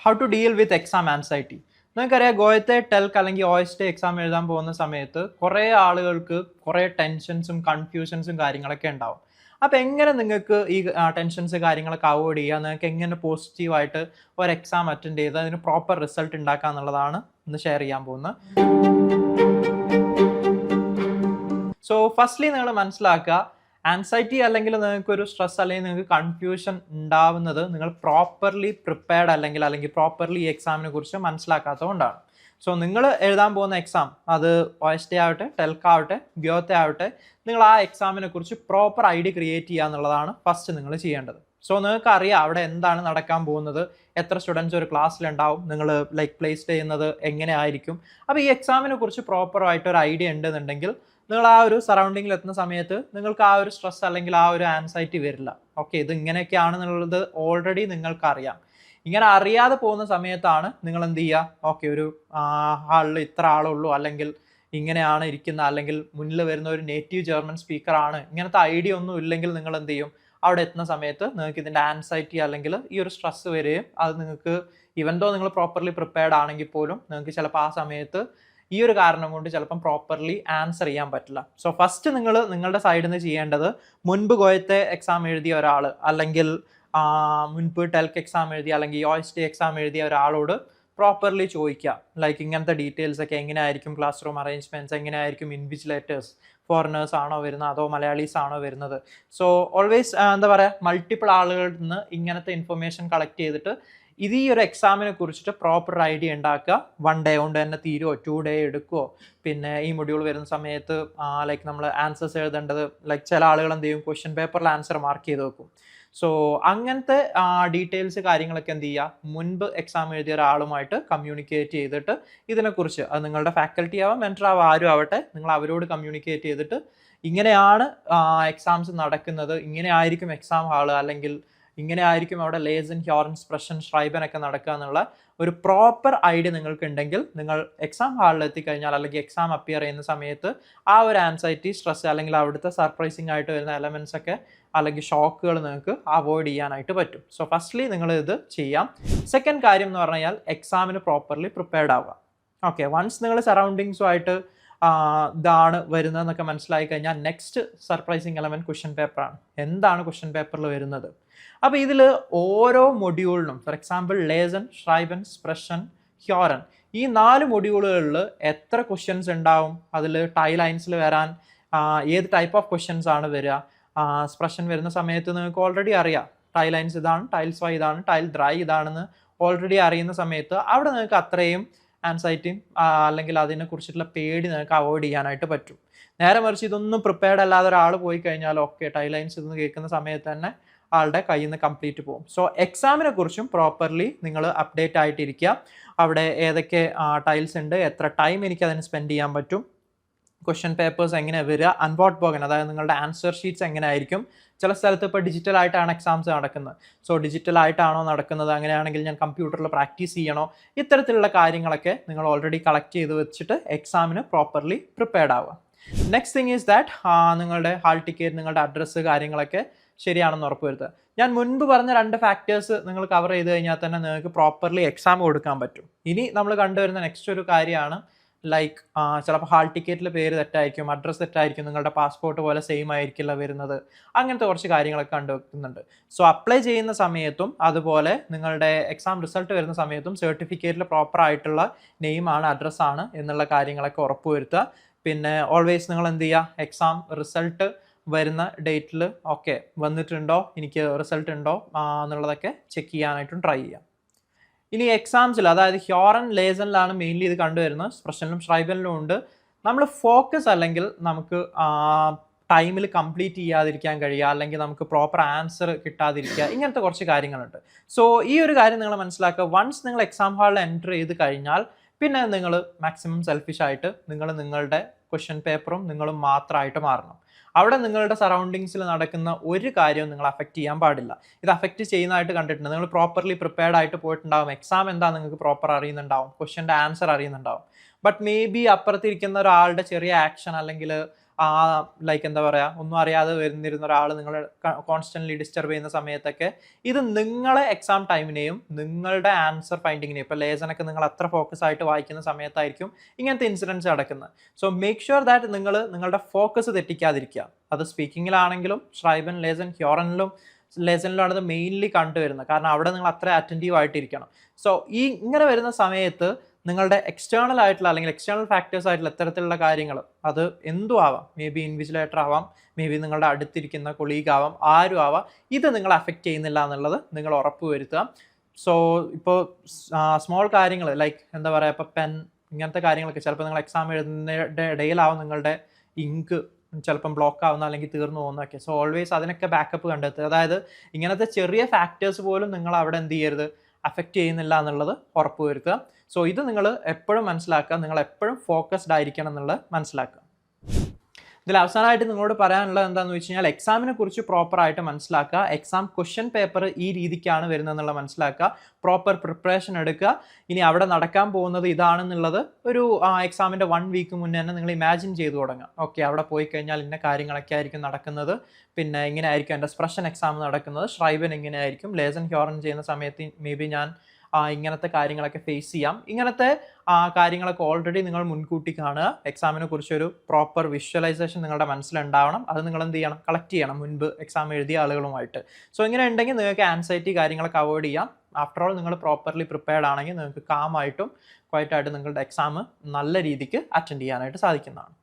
How to deal with exam anxiety. നിങ്ങൾക്കറിയാം, ഗോയത്തെ ടെൽക്ക് അല്ലെങ്കിൽ OST എക്സാം എഴുതാൻ പോകുന്ന സമയത്ത് കുറേ ആളുകൾക്ക് കുറേ ടെൻഷൻസും കൺഫ്യൂഷൻസും കാര്യങ്ങളൊക്കെ ഉണ്ടാവും. അപ്പോൾ എങ്ങനെ നിങ്ങൾക്ക് ഈ ടെൻഷൻസ് കാര്യങ്ങളൊക്കെ അവോയ്ഡ് ചെയ്യുക, നിങ്ങൾക്ക് എങ്ങനെ പോസിറ്റീവായിട്ട് ഒരു എക്സാം അറ്റൻഡ് ചെയ്ത് അതിന് പ്രോപ്പർ റിസൾട്ട് ഉണ്ടാക്കുക എന്നുള്ളതാണ് ഇന്ന് ഷെയർ ചെയ്യാൻ പോകുന്നത്. സോ ഫസ്റ്റ്ലി നിങ്ങൾ മനസ്സിലാക്കുക, ആൻസൈറ്റി അല്ലെങ്കിൽ നിങ്ങൾക്കൊരു സ്ട്രെസ് അല്ലെങ്കിൽ നിങ്ങൾക്ക് കൺഫ്യൂഷൻ ഉണ്ടാവുന്നത് നിങ്ങൾ പ്രോപ്പർലി പ്രിപ്പയർഡ് അല്ലെങ്കിൽ പ്രോപ്പർലി ഈ എക്സാമിനെ കുറിച്ച് മനസ്സിലാക്കാത്തതുകൊണ്ടാണ്. സോ നിങ്ങൾ എഴുതാൻ പോകുന്ന എക്സാം, അത് OST ആവട്ടെ, ടെൽക്ക് ആവട്ടെ, ഗ്യോത്തെ ആവട്ടെ, നിങ്ങൾ ആ എക്സാമിനെ കുറിച്ച് പ്രോപ്പർ ഐഡിയ ക്രിയേറ്റ് ചെയ്യുക എന്നുള്ളതാണ് ഫസ്റ്റ് നിങ്ങൾ ചെയ്യേണ്ടത്. സോ നിങ്ങൾക്ക് അറിയാം അവിടെ എന്താണ് നടക്കാൻ പോകുന്നത്, എത്ര സ്റ്റുഡൻസ് ഒരു ക്ലാസ്സിലുണ്ടാവും, നിങ്ങൾ പ്ലേസ് ചെയ്യുന്നത് എങ്ങനെ ആയിരിക്കും. അപ്പോൾ ഈ എക്സാമിനെ കുറിച്ച് പ്രോപ്പറായിട്ട് ഒരു ഐഡിയ ഉണ്ടെന്നുണ്ടെങ്കിൽ നിങ്ങൾ ആ ഒരു സറൗണ്ടിങ്ങിൽ എത്തുന്ന സമയത്ത് നിങ്ങൾക്ക് ആ ഒരു സ്ട്രെസ് അല്ലെങ്കിൽ ആ ഒരു ആൻസൈറ്റി വരില്ല. ഓക്കെ, ഇത് ഇങ്ങനെയൊക്കെയാണെന്നുള്ളത് ഓൾറെഡി നിങ്ങൾക്കറിയാം. ഇങ്ങനെ അറിയാതെ പോകുന്ന സമയത്താണ് നിങ്ങൾ എന്ത് ചെയ്യുക, ഓക്കെ ഒരു ഹാളിൽ ഇത്ര ആളുള്ളൂ, അല്ലെങ്കിൽ ഇങ്ങനെയാണ് ഇരിക്കുന്ന, അല്ലെങ്കിൽ മുന്നിൽ വരുന്ന ഒരു നേറ്റീവ് ജർമ്മൻ സ്പീക്കറാണ്, ഇങ്ങനത്തെ ഐഡിയ ഒന്നും ഇല്ലെങ്കിൽ നിങ്ങൾ എന്ത് ചെയ്യും, അവിടെ എത്തുന്ന സമയത്ത് നിങ്ങൾക്ക് ഇതിൻ്റെ ആൻസൈറ്റി അല്ലെങ്കിൽ ഈ ഒരു സ്ട്രെസ് വരികയും അത് നിങ്ങൾക്ക് ഈവൻ ദോ നിങ്ങൾ പ്രോപ്പർലി പ്രിപ്പയർഡ് ആണെങ്കിൽ പോലും നിങ്ങൾക്ക് ചിലപ്പോൾ ആ സമയത്ത് ഈ ഒരു കാരണം കൊണ്ട് ചിലപ്പം പ്രോപ്പർലി ആൻസർ ചെയ്യാൻ പറ്റില്ല. സോ ഫസ്റ്റ് നിങ്ങൾ നിങ്ങളുടെ സൈഡിൽ നിന്ന് ചെയ്യേണ്ടത്, മുൻപ് ഗോയത്തെ എക്സാം എഴുതിയ ഒരാൾ, അല്ലെങ്കിൽ മുൻപ് ടെൽക്ക് എക്സാം എഴുതിയ അല്ലെങ്കിൽ OST എക്സാം എഴുതിയ ഒരാളോട് പ്രോപ്പർലി ചോദിക്കുക, ഇങ്ങനത്തെ ഡീറ്റെയിൽസ് ഒക്കെ എങ്ങനെയായിരിക്കും, ക്ലാസ് റൂം അറേഞ്ച്മെൻറ്റ്സ് എങ്ങനെയായിരിക്കും, ഇൻവിജിലേറ്റേഴ്സ് ഫോറിനേഴ്സ് ആണോ വരുന്നത് അതോ മലയാളീസ് ആണോ വരുന്നത്. സോ ഓൾവേസ് എന്താ പറയുക, മൾട്ടിപ്പിൾ ആളുകളിൽ നിന്ന് ഇങ്ങനത്തെ ഇൻഫർമേഷൻ കളക്ട് ചെയ്തിട്ട് ഇത് ഈ ഒരു എക്സാമിനെ കുറിച്ചിട്ട് പ്രോപ്പർ ഐഡിയ ഉണ്ടാക്കുക. 1 ഡേ കൊണ്ട് തന്നെ തീരുമോ, 2 ഡേ എടുക്കുമോ, പിന്നെ ഈ മൊഡ്യൂൾ വരുന്ന സമയത്ത് നമ്മൾ ആൻസേഴ്സ് എഴുതേണ്ടത്, ചില ആളുകൾ എന്ത് ചെയ്യും, ക്വസ്റ്റ്യൻ പേപ്പറിൽ ആൻസർ മാർക്ക് ചെയ്ത് വെക്കും. സോ അങ്ങനത്തെ ഡീറ്റെയിൽസ് കാര്യങ്ങളൊക്കെ എന്ത് ചെയ്യുക, മുൻപ് എക്സാം എഴുതിയ ഒരാളുമായിട്ട് കമ്മ്യൂണിക്കേറ്റ് ചെയ്തിട്ട് ഇതിനെക്കുറിച്ച്, അത് നിങ്ങളുടെ ഫാക്കൽറ്റി ആവാം, മെൻറ്റർ ആവാം, ആരും ആവട്ടെ, നിങ്ങൾ അവരോട് കമ്മ്യൂണിക്കേറ്റ് ചെയ്തിട്ട് ഇങ്ങനെയാണ് എക്സാംസ് നടക്കുന്നത്, ഇങ്ങനെ ആയിരിക്കും എക്സാം ഹാള്, അല്ലെങ്കിൽ ഇങ്ങനെ ആയിരിക്കും അവിടെ ലേസൺ, ഹ്യോറൻസ്, സ്പ്രഷൻ, ഷ്രൈബൻ ഒക്കെ നടക്കുക എന്നുള്ള ഒരു പ്രോപ്പർ ഐഡിയ നിങ്ങൾക്ക് ഉണ്ടെങ്കിൽ നിങ്ങൾ എക്സാം ഹാളിൽ എത്തിക്കഴിഞ്ഞാൽ അല്ലെങ്കിൽ എക്സാം അപ്പിയർ ചെയ്യുന്ന സമയത്ത് ആ ഒരു ആൻസൈറ്റി, സ്ട്രെസ് അല്ലെങ്കിൽ അവിടുത്തെ സർപ്രൈസിങ് ആയിട്ട് വരുന്ന എലമെൻറ്റ്സ് ഒക്കെ അല്ലെങ്കിൽ ഷോക്കുകൾ നിങ്ങൾക്ക് അവോയ്ഡ് ചെയ്യാനായിട്ട് പറ്റും. സോ ഫസ്റ്റ്ലി നിങ്ങൾ ഇത് ചെയ്യാം. സെക്കൻഡ് കാര്യം എന്ന് പറഞ്ഞു കഴിഞ്ഞാൽ എക്സാമിന് പ്രോപ്പർലി പ്രിപ്പയർഡ് ആവുക. ഓക്കെ, വൺസ് നിങ്ങൾ സറൗണ്ടിങ്സുമായിട്ട് ഇതാണ് വരുന്നതെന്നൊക്കെ മനസ്സിലായി കഴിഞ്ഞാൽ നെക്സ്റ്റ് സർപ്രൈസിങ് എലമെൻറ്റ് ക്വസ്റ്റ്യൻ പേപ്പറാണ്. എന്താണ് ക്വസ്റ്റ്യൻ പേപ്പറിൽ വരുന്നത്? അപ്പോൾ ഇതിൽ ഓരോ മൊഡ്യൂളിനും, ഫോർ എക്സാമ്പിൾ ലേസൺ, ഷ്രൈബൻ, സ്പ്രഷൻ, ഹ്യോറൻ, ഈ 4 മൊഡ്യൂളുകളിൽ എത്ര ക്വസ്റ്റ്യൻസ് ഉണ്ടാവും, അതിൽ ടൈ ലൈൻസിൽ വരാൻ ഏത് ടൈപ്പ് ഓഫ് ക്വസ്റ്റ്യൻസ് ആണ് വരിക. സ്പ്രഷൻ വരുന്ന സമയത്ത് നിങ്ങൾക്ക് ഓൾറെഡി അറിയാം, ടൈ ലൈൻസ് ഇതാണ്, ടൈൽസ് വൈ ഇതാണ്, ടൈൽ ഡ്രൈ ഇതാണെന്ന് ഓൾറെഡി അറിയുന്ന സമയത്ത് അവിടെ നിങ്ങൾക്ക് അത്രയും ആൻസൈറ്റിയും അല്ലെങ്കിൽ അതിനെ കുറിച്ചിട്ടുള്ള പേടി നിങ്ങൾക്ക് അവോയ്ഡ് ചെയ്യാനായിട്ട് പറ്റും. നേരെ മറിച്ച് ഇതൊന്നും പ്രിപ്പയർഡ് അല്ലാതെ ഒരാൾ പോയി കഴിഞ്ഞാൽ ഓക്കെ ടൈ ലൈൻസ് ഇതെന്ന് കേൾക്കുന്ന സമയത്ത് തന്നെ ആളുടെ കയ്യിൽ നിന്ന് കംപ്ലീറ്റ് പോകും. സോ എക്സാമിനെ കുറിച്ചും പ്രോപ്പർലി നിങ്ങൾ അപ്ഡേറ്റ് ആയിട്ടിരിക്കുക. അവിടെ ഏതൊക്കെ ടൈൽസ് ഉണ്ട്, എത്ര ടൈം എനിക്ക് അതിന് സ്പെൻഡ് ചെയ്യാൻ പറ്റും, ക്വസ്റ്റ്യൻ പേപ്പേഴ്സ് എങ്ങനെ വരിക, അൺബോട്ട് പോകൻ, അതായത് നിങ്ങളുടെ ആൻസർ ഷീറ്റ്സ് എങ്ങനെ ആയിരിക്കും. ചില സ്ഥലത്ത് ഇപ്പോൾ ഡിജിറ്റൽ ആയിട്ടാണ് എക്സാംസ് നടക്കുന്നത്. സോ ഡിജിറ്റൽ ആയിട്ടാണോ നടക്കുന്നത്, അങ്ങനെയാണെങ്കിൽ ഞാൻ കമ്പ്യൂട്ടറിൽ പ്രാക്ടീസ് ചെയ്യണോ, ഇത്തരത്തിലുള്ള കാര്യങ്ങളൊക്കെ നിങ്ങൾ ഓൾറെഡി കളക്ട് ചെയ്ത് വെച്ചിട്ട് എക്സാമിന് പ്രോപ്പർലി പ്രിപ്പയർഡ് ആവുക. നെക്സ്റ്റ് തിങ് ഈസ് ദാറ്റ് നിങ്ങളുടെ ഹാൾ ടിക്കറ്റ്, നിങ്ങളുടെ അഡ്രസ്സ് കാര്യങ്ങളൊക്കെ ശരിയാണെന്ന് ഉറപ്പുവരുത്തുക. ഞാൻ മുൻപ് പറഞ്ഞ 2 ഫാക്ടേഴ്സ് നിങ്ങൾ കവർ ചെയ്ത് കഴിഞ്ഞാൽ തന്നെ നിങ്ങൾക്ക് പ്രോപ്പർലി എക്സാം കൊടുക്കാൻ പറ്റും. ഇനി നമ്മൾ കണ്ടുവരുന്ന നെക്സ്റ്റ് ഒരു കാര്യമാണ്, ചിലപ്പോൾ ഹാൾ ടിക്കറ്റിൽ പേര് തെറ്റായിരിക്കും, അഡ്രസ്സ് തെറ്റായിരിക്കും, നിങ്ങളുടെ പാസ്പോർട്ട് പോലെ സെയിം ആയിരിക്കില്ല വരുന്നത്, അങ്ങനത്തെ കുറച്ച് കാര്യങ്ങളൊക്കെ കണ്ടുവെക്കുന്നുണ്ട്. സോ അപ്ലൈ ചെയ്യുന്ന സമയത്തും അതുപോലെ നിങ്ങളുടെ എക്സാം റിസൾട്ട് വരുന്ന സമയത്തും സർട്ടിഫിക്കറ്റിൽ പ്രോപ്പർ ആയിട്ടുള്ള നെയിമാണ്, അഡ്രസ്സാണ് എന്നുള്ള കാര്യങ്ങളൊക്കെ ഉറപ്പുവരുത്തുക. പിന്നെ ഓൾവേസ് നിങ്ങൾ എന്ത് ചെയ്യുക, എക്സാം റിസൾട്ട് വരുന്ന ഡേറ്റിൽ ഓക്കെ വന്നിട്ടുണ്ടോ, എനിക്ക് റിസൾട്ട് ഉണ്ടോ എന്നുള്ളതൊക്കെ ചെക്ക് ചെയ്യാനായിട്ടും ട്രൈ ചെയ്യാം. ഇനി എക്സാംസിൽ, അതായത് ഹ്യോറൻ, ലേസണിലാണ് മെയിൻലി ഇത് കണ്ടുവരുന്നത്, സ്പ്രഷനിലും ഷ്രൈബനിലും ഉണ്ട്. നമ്മൾ ഫോക്കസ് അല്ലെങ്കിൽ നമുക്ക് ടൈമിൽ കംപ്ലീറ്റ് ചെയ്യാതിരിക്കാൻ കഴിയുക, അല്ലെങ്കിൽ നമുക്ക് പ്രോപ്പർ ആൻസർ കിട്ടാതിരിക്കുക, ഇങ്ങനത്തെ കുറച്ച് കാര്യങ്ങളുണ്ട്. സോ ഈ ഒരു കാര്യം നിങ്ങൾ മനസ്സിലാക്കുക. വൺസ് നിങ്ങൾ എക്സാം ഹാളിൽ എൻറ്റർ ചെയ്ത് കഴിഞ്ഞാൽ പിന്നെ നിങ്ങൾ മാക്സിമം സെൽഫിഷായിട്ട് നിങ്ങളുടെ ക്വസ്റ്റ്യൻ പേപ്പറും നിങ്ങളും മാത്രമായിട്ട് മാറണം. അവിടെ നിങ്ങളുടെ സറൗണ്ടിങ്സിൽ നടക്കുന്ന ഒരു കാര്യവും നിങ്ങൾ അഫക്റ്റ് ചെയ്യാൻ പാടില്ല. ഇത് അഫക്റ്റ് ചെയ്യുന്നതായിട്ട് കണ്ടിട്ടുണ്ട്. നിങ്ങൾ പ്രോപ്പർലി പ്രിപ്പയർഡ് ആയിട്ട് പോയിട്ടുണ്ടാവും, എക്സാം എന്താ നിങ്ങൾക്ക് പ്രോപ്പർ അറിയുന്നുണ്ടാവും, ക്വസ്റ്റ്യൻ്റെ ആൻസർ അറിയുന്നുണ്ടാവും. ബട്ട് മേ ബി അപ്പുറത്തിരിക്കുന്ന ഒരാളുടെ ചെറിയ ആക്ഷൻ അല്ലെങ്കിൽ ലൈക്ക് എന്താ പറയുക, ഒന്നും അറിയാതെ വരുന്നിരുന്ന ഒരാൾ നിങ്ങളെ കോൺസ്റ്റന്റ്ലി ഡിസ്റ്റർബ് ചെയ്യുന്ന സമയത്തൊക്കെ ഇത് നിങ്ങളെ എക്സാം ടൈമിനെയും നിങ്ങളുടെ ആൻസർ ഫൈൻഡിങ്ങിനെയും, ഇപ്പോൾ ലേസനൊക്കെ നിങ്ങൾ അത്ര ഫോക്കസ് ആയിട്ട് വായിക്കുന്ന സമയത്തായിരിക്കും ഇങ്ങനത്തെ ഇൻസിഡൻസ് നടക്കുന്നത്. സോ മേക്ക് ഷുവർ ദാറ്റ് നിങ്ങൾ നിങ്ങളുടെ ഫോക്കസ് തെറ്റിക്കാതിരിക്കുക. അത് സ്പീക്കിങ്ങിലാണെങ്കിലും ഷ്രൈബൻ ലേസൺ ഹ്യോറനിലും ലെസണിലാണ് അത് മെയിൻലി കണ്ടുവരുന്നത്. കാരണം അവിടെ നിങ്ങൾ അത്ര അറ്റൻറ്റീവ് ആയിട്ടിരിക്കണം. സോ ഇങ്ങനെ വരുന്ന സമയത്ത് നിങ്ങളുടെ എക്സ്റ്റേണൽ ആയിട്ടുള്ള അല്ലെങ്കിൽ എക്സ്റ്റേണൽ ഫാക്ടേഴ്സ് ആയിട്ടുള്ള ഇത്തരത്തിലുള്ള കാര്യങ്ങൾ, അത് എന്തും ആവാം, മേ ബി ഇൻവിജിലേറ്റർ ആവാം, മേ ബി നിങ്ങളുടെ അടുത്തിരിക്കുന്ന കൊളീഗ് ആവാം, ആരും ആവാം, ഇത് നിങ്ങൾ അഫക്റ്റ് ചെയ്യുന്നില്ല എന്നുള്ളത് നിങ്ങൾ ഉറപ്പ് വരുത്തുക. സോ ഇപ്പോൾ സ്മോൾ കാര്യങ്ങൾ ലൈക്ക് എന്താ പറയുക, ഇപ്പോൾ പെൻ ഇങ്ങനത്തെ കാര്യങ്ങളൊക്കെ ചിലപ്പോൾ നിങ്ങൾ എക്സാം എഴുതുന്നതിൻ്റെ ഇടയിലാവും നിങ്ങളുടെ ഇങ്ക് ചിലപ്പം ബ്ലോക്ക് ആവുന്ന അല്ലെങ്കിൽ തീർന്നു പോകുന്നതൊക്കെ. സോ ഓൾവേസ് അതിനൊക്കെ ബാക്കപ്പ് കണ്ടെത്തുക. അതായത് ഇങ്ങനത്തെ ചെറിയ ഫാക്ടേഴ്സ് പോലും നിങ്ങൾ അവിടെ എന്ത് ചെയ്യരുത്, അഫക്റ്റ് ചെയ്യുന്നില്ല എന്നുള്ളത് ഉറപ്പ് വരുത്തുക. സോ ഇത് നിങ്ങൾ എപ്പോഴും മനസ്സിലാക്കുക, നിങ്ങൾ എപ്പോഴും ഫോക്കസ്ഡ് ആയിരിക്കണം എന്നുള്ളത് മനസ്സിലാക്കുക. ഇതിൽ അവസാനമായിട്ട് നിങ്ങളോട് പറയാനുള്ളത് എന്താണെന്ന് വെച്ച് കഴിഞ്ഞാൽ എക്സാമിനെ കുറിച്ച് പ്രോപ്പറായിട്ട് മനസ്സിലാക്കുക. എക്സാം ക്വസ്റ്റ്യൻ പേപ്പർ ഈ രീതിക്കാണ് വരുന്നതെന്നുള്ളത് മനസ്സിലാക്കുക. പ്രോപ്പർ പ്രിപ്പറേഷൻ എടുക്കുക. ഇനി അവിടെ നടക്കാൻ പോകുന്നത് ഇതാണെന്നുള്ളത് ഒരു എക്സാമിൻ്റെ 1 വീക്ക് മുന്നേ തന്നെ നിങ്ങൾ ഇമാജിൻ ചെയ്ത് തുടങ്ങുക. ഓക്കെ, അവിടെ പോയി കഴിഞ്ഞാൽ ഇന്ന കാര്യങ്ങളൊക്കെ ആയിരിക്കും നടക്കുന്നത്, പിന്നെ ഇങ്ങനെ ആയിരിക്കും എൻ്റെ സ്പ്രഷൻ എക്സാം നടക്കുന്നത്, ഷ്രൈബൻ ഇങ്ങനെയായിരിക്കും, ലേസൺ ഹ്യോറൻ ചെയ്യുന്ന സമയത്ത് മേ ബി ഞാൻ ഇങ്ങനത്തെ കാര്യങ്ങളൊക്കെ ഫേസ് ചെയ്യാം. ഇങ്ങനത്തെ കാര്യങ്ങളൊക്കെ ഓൾറെഡി നിങ്ങൾ മുൻകൂട്ടി കാണുക. എക്സാമിനെ കുറിച്ചൊരു പ്രോപ്പർ വിഷ്വലൈസേഷൻ നിങ്ങളുടെ മനസ്സിലുണ്ടാവണം. അത് നിങ്ങൾ എന്ത് ചെയ്യണം, കളക്ട് ചെയ്യണം മുൻപ് എക്സാം എഴുതിയ ആളുകളുമായിട്ട്. സോ ഇങ്ങനെ ഉണ്ടെങ്കിൽ നിങ്ങൾക്ക് ആൻസൈറ്റി കാര്യങ്ങളൊക്കെ അവോയ്ഡ് ചെയ്യാം. ആഫ്റ്റർ ഓൾ നിങ്ങൾ പ്രോപ്പർലി പ്രിപ്പയർഡ് ആണെങ്കിൽ നിങ്ങൾക്ക് കാമായിട്ടും ക്വയറ്റായിട്ടും നിങ്ങളുടെ എക്സാം നല്ല രീതിക്ക് അറ്റൻഡ് ചെയ്യാനായിട്ട് സാധിക്കുന്നതാണ്.